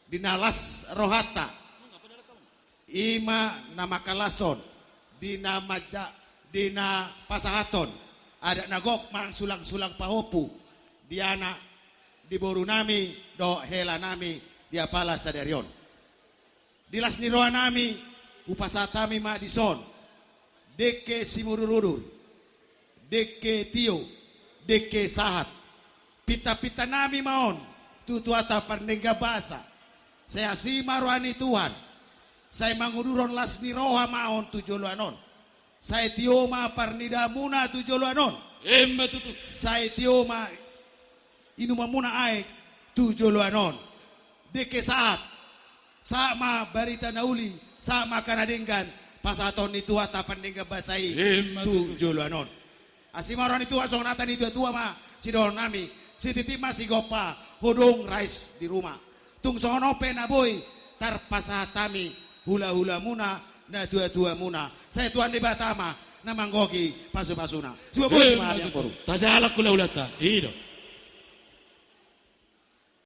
dinalas rohata ima nama kalason dina pasahaton ada nagok mang sulang-sulang pahopu diana diboru nami do hela nami dia pala sadarion dilas ni roa nami upasatami ma dison deke simururudur deke tio deke sahat pita-pita nami maon tutuata pandengga basa saya si maruani Tuhan saya manguduron las ni roha maon tujolo anon saya tioma parnida muna tujolo anon Emma tutu. saya tioma inuma muna aek tujolo anon deke saat sama barita nauli sama kanadenggan pasaton itu ata pandengga basai tujolo anon asimaron itu asonatan itu tua ma sidon nami si titi masih gopa hodong rice di rumah tung sono pena boy tar pasatami hula-hula muna na tua-tua muna saya tuan di Batama namanggoki pasu-pasuna coba boy cuma yang baru Tajalak kula ulata. Ido.